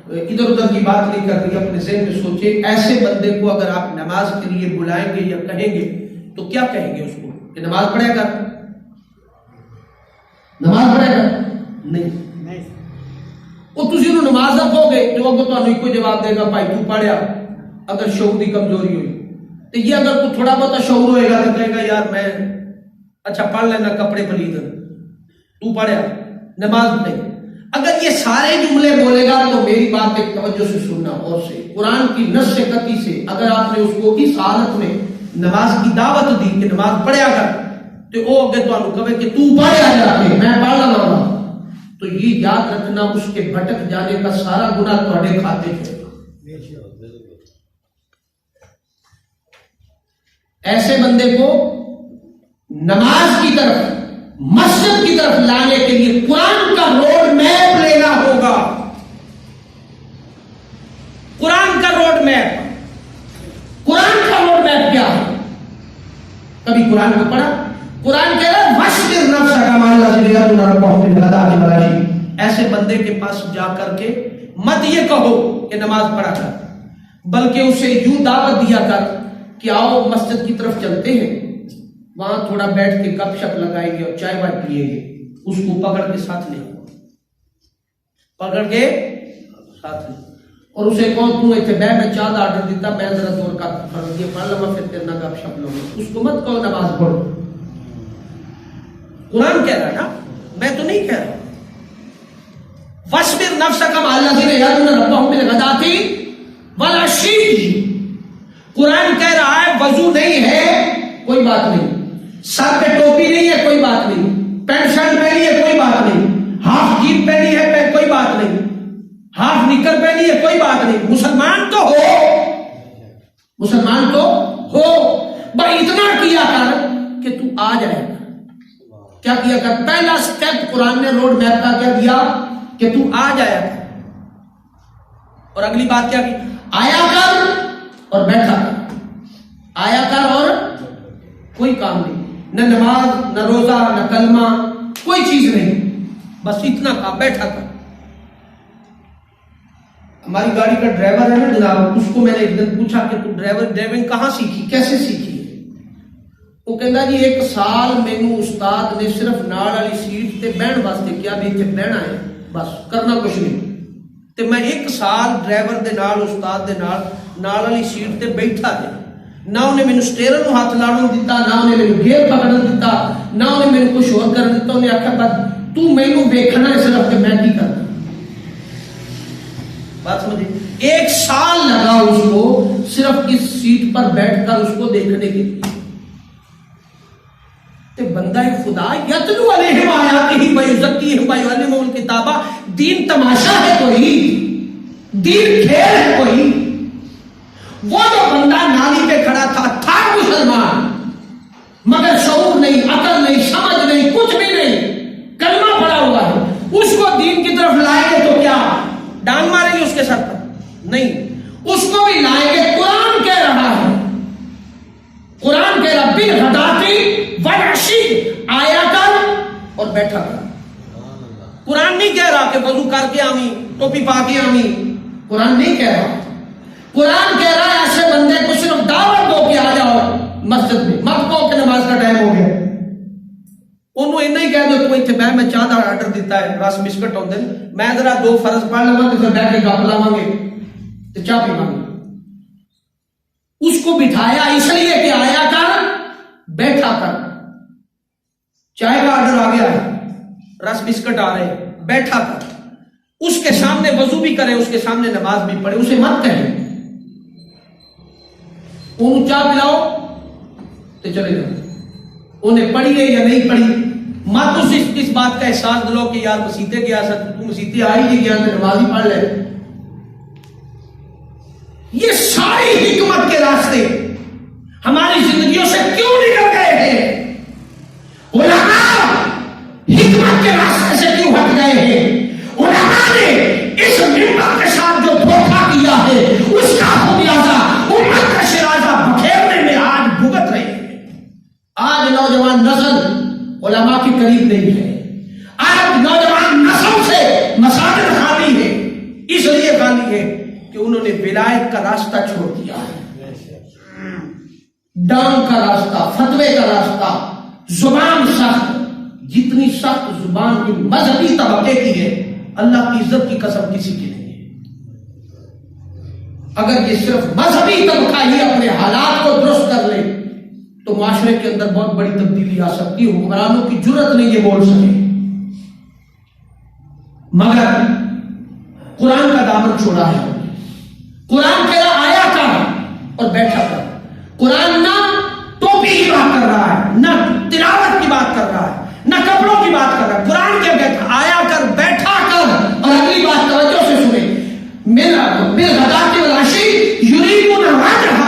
ادھر ادھر کی بات نہیں کر رہی، اپنے ذہن میں سوچے، ایسے بندے کو اگر آپ نماز کے لیے بلائیں گے یا کہیں گے تو کیا کہیں گے اس کو؟ کہ نماز پڑھے گا؟ نماز پڑھے گا؟ نہیں. وہ تسی نو نماز نہ کہو گے تو اگو تو کوئی جواب دے گا بھائی تو پڑھیا. اگر شعور کی کمزوری ہوئی تو یہ اگر تو تھوڑا بہت شعور ہوئے گا تو کہے گا یار میں اچھا پڑھ لینا، کپڑے پلید، تو پڑھیا، نماز نہیں. اگر یہ سارے جملے بولے گا تو میری بات ایک توجہ سے سننا، اور سے قرآن کی نص قطعی سے اگر آپ نے اس کو اس حالت میں نماز کی دعوت دی کہ نماز پڑھیا کر، تو وہ اگے تو کہے کہ تو پڑھیا جا کے میں پڑھ لگا، تو یہ یاد رکھنا اس کے بھٹک جانے کا سارا گناہ تھوڑے کھاتے تھے. ایسے بندے کو نماز کی طرف، مسجد کی طرف لانے کے لیے قرآن کا روڈ میپ لینا ہوگا. قرآن کا روڈ میپ. قرآن کا روڈ میپ کیا ہے؟ کبھی قرآن کو پڑھا؟ قرآن کہہ رہا ہے وَاشْبِرْ نَفْسَكَ مَعَ الَّذِينَ يَدْعُونَ رَبَّهُم بِالْغَدَاةِ وَالْعَشِيِّ. ایسے بندے کے پاس جا کر کے مت یہ کہو کہ نماز پڑھا کر، بلکہ اسے یوں دعوت دیا کر کہ آؤ مسجد کی طرف چلتے ہیں، وہاں تھوڑا بیٹھ کے گپ شپ لگائیں گے اور چائے وائے پیئیں گے. اس کو پکڑ کے ساتھ لے، پکڑ کے ساتھ لے، اور اسے کہو تو ایتھے میں چاہ دا آرڈر دیتا، میں ذرا دور کا فرض یہ پڑھ لوں پھر تیرنا گپ شپ لوں. اس کو مت کہو نماز پڑھو. قرآن کہہ رہا ہے نا، میں تو نہیں کہہ رہا. وَاشْبِرْ نَفْسَكَ مَعَ الَّذِينَ يَدْعُونَ رَبَّهُم بِالْغَدَاةِ وَالْعَشِيِّ. قرآن کہہ رہا ہے وضو نہیں ہے کوئی بات نہیں، سر پہ ٹوپی نہیں ہے کوئی بات نہیں، پینٹ شرٹ پہنی ہے کوئی بات نہیں، ہاف جین پہنی ہے کوئی بات نہیں، ہاف نکر پہنی ہے کوئی بات نہیں، مسلمان تو ہو، مسلمان تو ہو. بھائی اتنا کیا کر کہ تو آ جائے گا. کیا کیا کر؟ پہلا سٹیپ قرآن نے روڈ میپ کا کیا دیا کہ تو آ جایا کر. اور اگلی بات کیا کی؟ آیا کر اور بیٹھا کر. آیا کر اور کوئی کام نہیں، نہ نماز، نہ روزہ، نہ کلمہ، کوئی چیز نہیں، بس اتنا کام، بیٹھا کر. ہماری گاڑی کا ڈرائیور ہے نا جناب، اس کو میں نے ایک دن پوچھا کہ تو ڈرائیونگ کہاں سیکھی، کیسے سیکھی؟ وہ کہندا جی 1 سال مینوں استاد نے صرف نال والی سیٹ تے بہن واسطے کیا بھی تے بہنا ہے، بس کرنا کچھ نہیں. تے میں 1 سال ڈرائیور دے نال، استاد دے نال والی سیٹ تے بیٹھا تے نہ انہیں مینوں سٹیئرنگ نوں ہاتھ لاؤن دیتا، نہ انہیں مینوں گیئر پکڑن دیتا، نہ انہیں مینوں کچھ اور کرن دیتا. انہیں آکھیا بس تو مینوں ویکھنا ہے صرف کہ میں کی کرنا. بات سمجھے؟ 1 سال لگا اس کو صرف اس سیٹ پر بیٹھ کر اس کو دیکھنے کے لیے. تے بندہ خدا یتلو علیہم آیاتہ ویزکیہم ویعلمہم الکتاب. دین تماشا ہے کوئی، دین کھیل ہے کوئی. وہ جو بندہ نالی پہ کھڑا تھا مسلمان، مگر شعور نہیں، عقل نہیں، سمجھ نہیں، کچھ بھی نہیں، کلمہ پڑا ہوا ہے. اس کو دین کی طرف لائیں گے تو کیا ڈانگ ماریں گے اس کے سر پر؟ نہیں، اس کو بھی لائیں گے. قرآن کے بیٹھا کر. قرآن نہیں کہہ رہا کہ وضو کر کے آمی ٹوپی پا کے آمی. قرآن نہیں کہہ رہا. قرآن کہہ رہا ہے ایسے بندے کو صرف دعوت دو کہ آ جاؤ مسجد میں, مت کہو کہ نماز کا ٹائم ہو گیا. انہوں اینا ہی کہہ دو تو اتنے بہ میں چاہ دا آرڈر دیتا ہے رس بسکٹ ہوتے ہیں, میں ذرا 2 فرض پڑھ لوں تو پھر بیٹھ کے گپ لاواں گے تو چاہ پیواں گے. اس کو بٹھایا اس لیے کہ آیا کر بیٹھا کر. چائے کا آرڈر آ گیا ہے, رس بسکٹ آ رہے, بیٹھا کر. اس کے سامنے وضو بھی کرے, اس کے سامنے نماز بھی پڑھے, اسے مت کہیں انہوں چاہ پلاؤ تو چلے جاؤ. انہیں پڑھی ہے یا نہیں پڑھی, مت اس بات کا احساس دلو کہ یار مسیطے گیا سر تو مسیطے آ ہی نہیں گیا تو نماز ہی پڑھ لے. یہ ساری حکمت کے راستے ہماری زندگیوں سے کیوں نکل گئے ہیں؟ علماء حکمت کے راستے سے کیوں ہٹ گئے ہیں؟ علماء نے اس منبر کے ساتھ جو دھوکہ کیا ہے اس کا خمیازہ امت کا شرازہ بکھیرنے میں آج بھگت رہے ہیں. آج نوجوان نسل علماء کے قریب نہیں ہے. آج نوجوان نسل سے مساجد خالی ہے. اس لیے خالی ہے کہ انہوں نے ولایت کا راستہ چھوڑ دیا ہے. ڈان کا راستہ, فتوے کا راستہ, زبان سخت. جتنی سخت زبان کی مذہبی طبقے کی ہے اللہ کی عزت کی قسم کسی کی نہیں ہے. اگر یہ صرف مذہبی طبقہ ہی اپنے حالات کو درست کر لے تو معاشرے کے اندر بہت بڑی تبدیلی آ سکتی ہے. حکمرانوں کی جرت نہیں یہ بول سکے. مگر قرآن کا دامن چھوڑا ہے. قرآن کہہ رہا آیا کر اور بیٹھا کر. قرآن نہ ٹوپی کی بات کر رہا ہے, نہ تلاوت کی بات کر رہا ہے, نہ کپڑوں کی بات کر رہا ہے. قرآن کیا کہتا ہے؟ آیا کر, بیٹھا کر. اور اگلی بات توجہ سے سنیں, بالغداۃ والعشی یریدون وجہہ.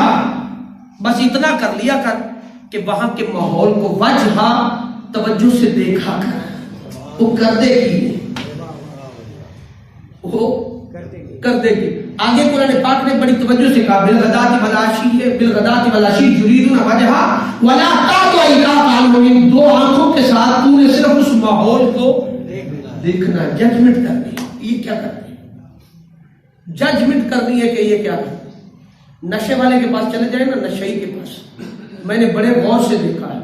بس اتنا کر لیا کر کہ وہاں کے ماحول کو وجہ توجہ سے دیکھا کر. وہ کر دے گی, وہ کر دے گی. آگے قرآن پاک نے بڑی توجہ سے کہا بالغداۃ والعشی یریدون وجہہ ولا تعد عیناک عنہم. 2 آنکھوں کے ساتھ تو نے صرف اس ماحول کو دیکھنا, ججمنٹ کرنی. یہ کیا کرنی ہے؟ ججمنٹ کرنی ہے کہ یہ کیا ہے. نشے والے کے پاس چلے جائیں نا, نشئی کے پاس, میں نے بڑے غور سے دیکھا ہے.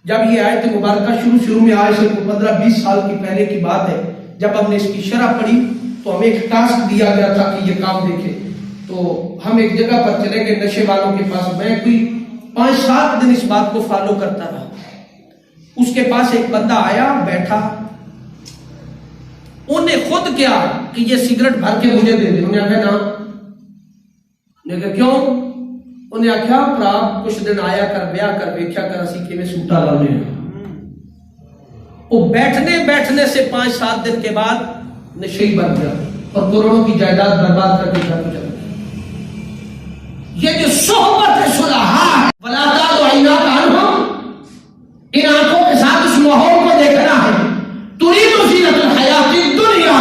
جب یہ آیت مبارکہ شروع میں آئے سے 15-20 سال کی پہلے کی بات ہے, جب ہم نے اس کی شرح پڑھی تو ہمیں ایک ٹاسک دیا گیا تھا کہ یہ کام دیکھے. تو ہم ایک جگہ پر چلے گئے نشے والوں کے پاس. میں کوئی 5-7 دن اس بات کو فالو کرتا رہا. اس کے پاس ایک بندہ آیا, بیٹھا, انہیں خود کیا کہ یہ سگریٹ بھر کے مجھے دے دے. انہیں آخیا نا. نے کہا کیوں؟ انہیں آخیا پرا کچھ دن آیا کر, بیاہ کر, ویکھیا کر اسی کے میں سوٹا لانے ہیں. وہ بیٹھنے سے 5-7 دن کے بعد نشئی بن گیا اور کروڑوں کی جائیداد برباد کر کے گھر کو چلا گیا. یہ جو صحبت صلحاء ہے, ولا تعد عیناک عنہم, ان آنکھوں کے ساتھ اس ماحول کو دیکھنا ہے. ترید زینۃ الحیات الدنیا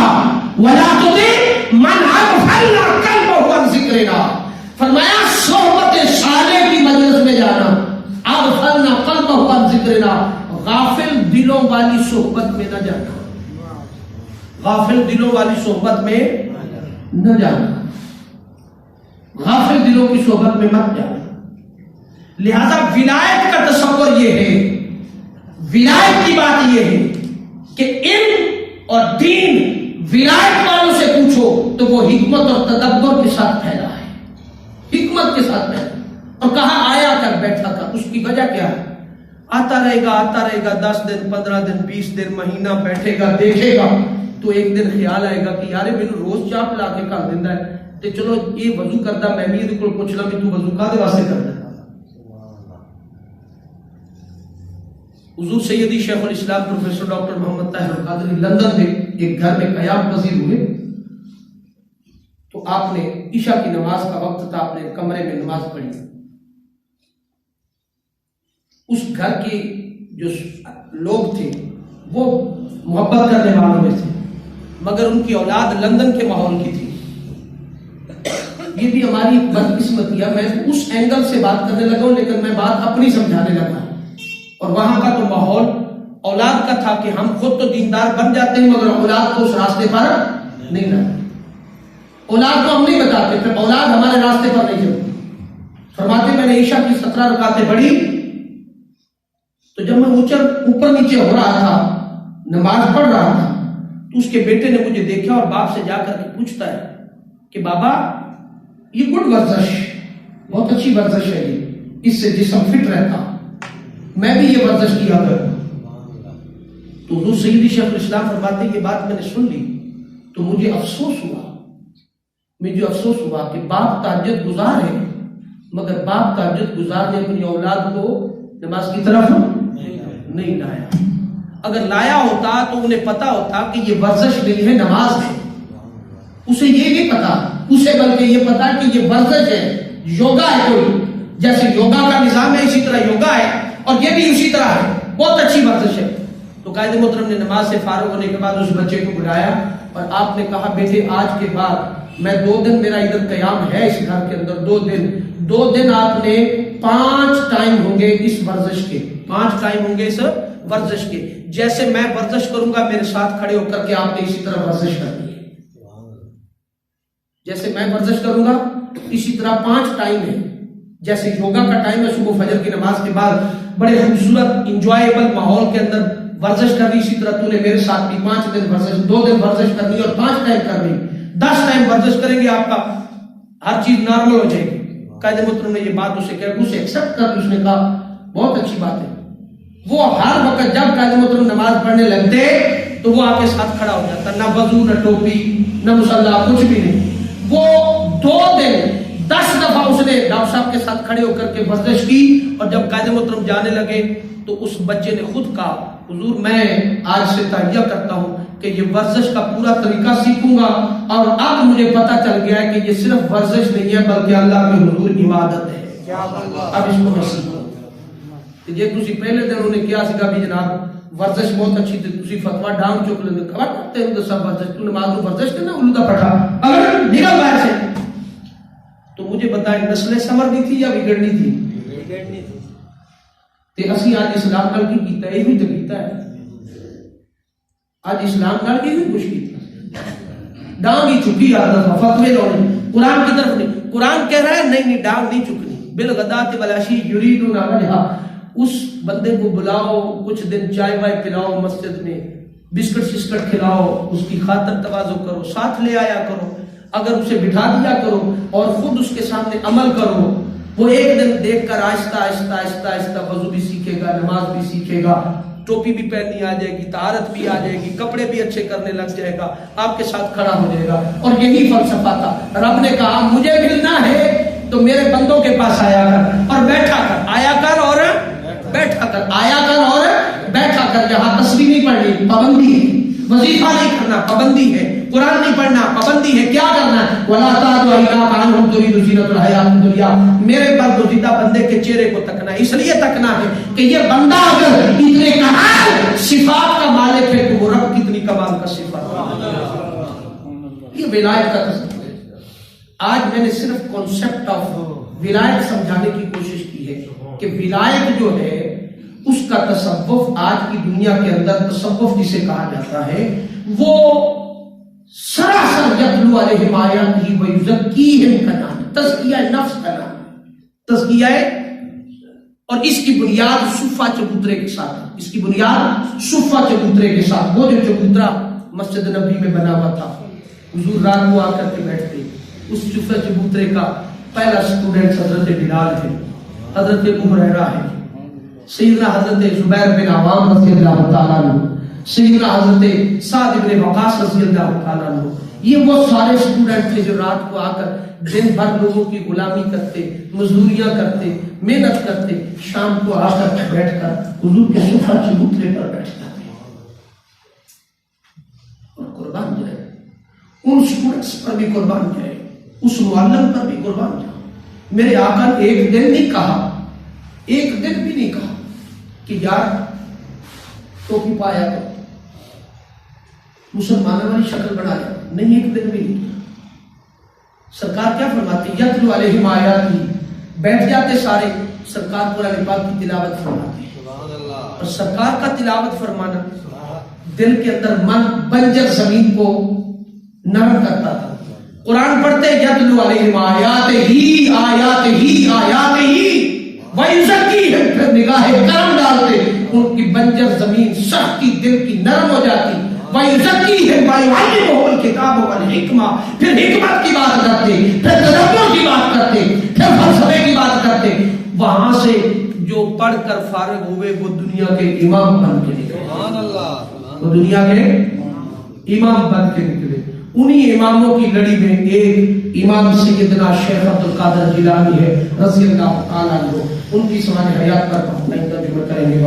ولا تطع من اغفلنا قلبه عن ذکرنا. فرمایا صحبت صالح کی مجلس میں جانا, اغفلنا قلبه عن ذکرنا, غافل دلوں والی صحبت میں نہ جانا. غافل دلوں والی صحبت میں نہ جانا, غافل دلوں کی صحبت میں مت جانا. لہذا ولایت کا تصور یہ ہے, ولایت کی بات یہ ہے کہ علم اور دین ولایت والوں سے پوچھو تو وہ حکمت اور تدبر کے ساتھ پھیلا ہے, حکمت کے ساتھ پھیلا. اور کہا آیا کر, بیٹھا کر. اس کی وجہ کیا ہے؟ آتا رہے گا 10 دن 15 دن 20 دن مہینہ بیٹھے گا, دیکھے گا تو ایک دن خیال آئے گا کہ یار مینوں روز چاہ پلا کے کر دیندا ہے تے چلو یہ وضو کردا, میں بھی یہ پوچھ لاں بھی تو وضو کادے واسطے کردا. حضور سیدی شیخ الاسلام پروفیسر ڈاکٹر محمد طاہر القادری لندن میں ایک گھر میں قیام پذیر ہوئے. تو آپ نے عشاء کی نماز کا وقت تھا, آپ نے کمرے میں نماز پڑھی. اس گھر کے جو لوگ تھے وہ محبت کرنے والوں میں تھے, مگر ان کی اولاد لندن کے ماحول کی تھی. یہ بھی ہماری بدقسمتی ہے. میں اس اینگل سے بات کرنے لگا ہوں لیکن میں بات اپنی سمجھانے لگا, اور وہاں کا تو ماحول اولاد کا تھا کہ ہم خود تو دیندار بن جاتے ہیں مگر اولاد کو اس راستے پر نہیں لاتے، اولاد کو ہم نہیں بتاتے، پھر اولاد ہمارے راستے پر نہیں چلتی۔ فرماتے میں نے عشاء کی 17 رکعتیں پڑھی تو جب میں اوپر نیچے ہو رہا تھا، نماز پڑھ رہا تھا، تو اس کے بیٹے نے مجھے دیکھا اور باپ سے جا کر کے پوچھتا ہے کہ بابا یہ گڈ ورزش، بہت اچھی ورزش ہے، یہ اس سے جسم فٹ رہتا، میں بھی یہ ورزش کیا کروں۔ تو حضور سیدی شیخ الاسلام فرماتے ہیں یہ بات میں نے سن لی تو مجھے افسوس ہوا کہ باپ تہجد گزار ہے مگر باپ تہجد گزار نے اپنی اولاد کو نماز کی طرف نہیں لایا۔ اگر لایا ہوتا تو انہیں پتا ہوتا کہ یہ ورزش نہیں ہے، نماز ہے۔ اسے یہ نہیں پتا، اسے بلکہ یہ پتا کہ یہ ورزش ہے، یوگا ہے، کوئی جیسے یوگا کا نظام ہے اسی طرح یوگا ہے، اور یہ بھی اسی طرح ہے، بہت اچھی ورزش ہے۔ تو قائد محترم نے نماز سے فارغ ہونے کے بعد اس بچے کو بلایا اور آپ نے کہا بیٹے آج کے بعد میں 2 دن میرا ادھر قیام ہے اس گھر کے اندر، 2 دن آپ نے 5 ٹائم ہوں گے اس ورزش کے، 5 ٹائم ہوں گے اس ورزش کے، جیسے میں ورزش کروں گا میرے ساتھ کھڑے ہو کر کے آپ نے اسی طرح ورزش کرنی ہے، جیسے میں ورزش کروں گا اسی طرح 5 ٹائم ہے، جیسے یوگا کا ٹائم ہے صبح فجر کی نماز کے بعد بڑے خوبصورت انجوائیبل ماحول کے اندر ورزش کرنی، اسی طرح تو نے میرے ساتھ بھی 5 دن ورزش، 2 دن ورزش کرنی اور 5 ٹائم کرنی، 10 ٹائم ورزش کریں گے آپ کا ہر چیز نارمل ہو جائے گی۔ قائد محترم نے یہ بات اسے کہا، اسے ایکسپٹ کر، اس نے کہا بہت اچھی بات ہے۔ وہ ہر وقت جب قائد محترم نماز پڑھنے لگتے تو وہ آپ کے ساتھ کھڑا ہو جاتا، نہ وضو نہ ٹوپی نہ مصلی کچھ بھی نہیں۔ وہ 2 دن 10 دفعہ اس نے ڈاکٹر صاحب کے ساتھ کھڑے ہو کر کے ورزش کی، اور جب قائد محترم جانے لگے تو اس بچے نے خود کہا حضور میں آج سے تہیہ کرتا ہوں کہ یہ ورزش کا پورا طریقہ سیکھوں گا، اور اب مجھے پتا چل گیا ہے کہ یہ صرف ورزش نہیں ہے بلکہ اللہ کے حضور عبادت ہے، اب اس کو سیکھو۔ یہ تسی پہلے دن انہیں کیا سکھا بھی جناب ورزش بہت اچھی تھی، تسی فتویٰ ڈانگ چک لیں خبر کرتے ہیں تو سب ورزش، تو نماز میں ورزش کرنا الودہ پڑھا اگر نگل باہر سے، تو مجھے بتائیں نسلیں سنورنی تھی یا بگڑنی تھی؟ بگڑنی تھی۔ تے اسی آج اسلام نال کی کیتا ہے، یہ بھی تو کیتا ہے، آج اسلام نال کی بھی کچھ کیتا، ڈانگ ہی چکی آدھا فتوے لونے، قرآن کی طرف نہیں، قرآن کہہ رہا ہے نہیں ڈانگ نہیں چکنی، بالغداۃ والعشی یریدون وجہہ، اس بندے کو بلاؤ، کچھ دن چائے وائے پلاؤ، مسجد میں بسکٹ شسکٹ کھلاؤ، اس کی خاطر تواضع کرو، ساتھ لے آیا کرو، اگر اسے بٹھا دیا کرو اور خود اس کے سامنے عمل کرو، وہ ایک دن دیکھ کر آہستہ آہستہ آہستہ آہستہ وضو بھی سیکھے گا، نماز بھی سیکھے گا، ٹوپی بھی پہننی آ جائے گی، طہارت بھی آ جائے گی، کپڑے بھی اچھے کرنے لگ جائے گا، آپ کے ساتھ کھڑا ہو جائے گا۔ اور یہی فلسفہ تھا، رب نے کہا مجھے ملنا ہے تو میرے بندوں کے پاس آیا کر اور بیٹھا کر، آیا کر اور بیٹھا کر، آیا کر اور بیٹھا کر، جہاں تسبیح نہیں پڑھنی پابندی ہے، وظیفہ نہیں کرنا پابندی ہے، قرآن نہیں پڑھنا پابندی ہے، کیا کرنا ہے وَلَا تَعْدُ عَيْنَاكَ عَنْهُمْ تُرِيدُ زِينَةَ الْحَيَاةِ الدُّنْيَا، میرے برگزیدہ بندے کے چہرے کو تکنا ہے، اس لیے تکنا ہے کہ یہ بندہ اگر اتنے کمال صفات کا مالک ہے تو وہ رب کتنی کمال کا صفات ہے۔ یہ ولایت کا تصور ہے۔ آج میں نے صرف کانسیپٹ آف ولایت سمجھانے کی کوشش کی ہے کہ ولایت جو ہے اس کا تصوف آج کی دنیا کے اندر تصوف جسے کہا جاتا ہے وہ سراسر یتلو علیہم آیاتہ ویزکیہم کا نام، تزکیہ نفس کا نام، تزکیہ، اور اس کی بنیاد صفہ چبوترے کے ساتھ، اس کی بنیاد صفہ چبوترے کے ساتھ، وہ جو چبوترا مسجد نبی میں بنا ہوا تھا، حضور رات کو آ کر کے بیٹھتے، اس صفہ چبوترے کا پہلا اسٹوڈنٹ حضرت بلال ہے، حضرت ابو ہریرہ ہے، سیدنا حضرت زبیر بن عوام رضی اللہ تعالیٰ عنہ، سیدنا حضرت سعد بن وقاص رضی اللہ تعالیٰ عنہ، یہ وہ سارے اسٹوڈنٹ تھے جو رات کو آ کر دن بھر لوگوں کی غلامی کرتے، مزدوریاں کرتے، محنت کرتے، شام کو آ کر بیٹھ کر حضور کے صفہ چبوترے پر بیٹھ جاتے اور قربان جائے، ان اسٹوڈنٹس پر بھی قربان جائے، اس معلم پر بھی قربان جائے۔ میرے آقا نے ایک دن نہیں کہا، ایک دن بھی نہیں کہا کہ یار ٹوپی پایا کرو، مسلمانوں والی شکل بنایا، نہیں، ایک دن بھی نہیں کیا۔ سرکار کیا فرماتی؟ یتلو علیہم آیاتہ، بیٹھ جاتے سارے، سرکار قرآن پاک کی تلاوت فرماتے ہیں، اور سرکار کا تلاوت فرمانا دل کے اندر من بنجر زمین کو نرم کرتا تھا. قرآن پڑھتے یتلو علیہم آیاتہ ویزکیہم، پھر نگاہ کرم ڈالتے ان کی بنجر زمین سختی دل کی نرم ہو جاتی. ویزکیہم ویعلمہم الکتاب والحکمہ، پھر حکمت کی بات کرتے، پھر تدبر کی بات کرتے، پھر فلسفے کی بات کرتے. وہاں سے جو پڑھ کر فارغ ہوئے وہ دنیا کے امام بن کے نکلے. سبحان اللہ. وہ دنیا کے امام بن کے نکلے. انہی اماموں کی لڑی میں ایک امام سیدنا شیخ عبد القادر جیلانی ہے رضی اللہ تعالیٰ عنہ. ان کی سوانح حیات پر ہم ترجمہ کریں گے.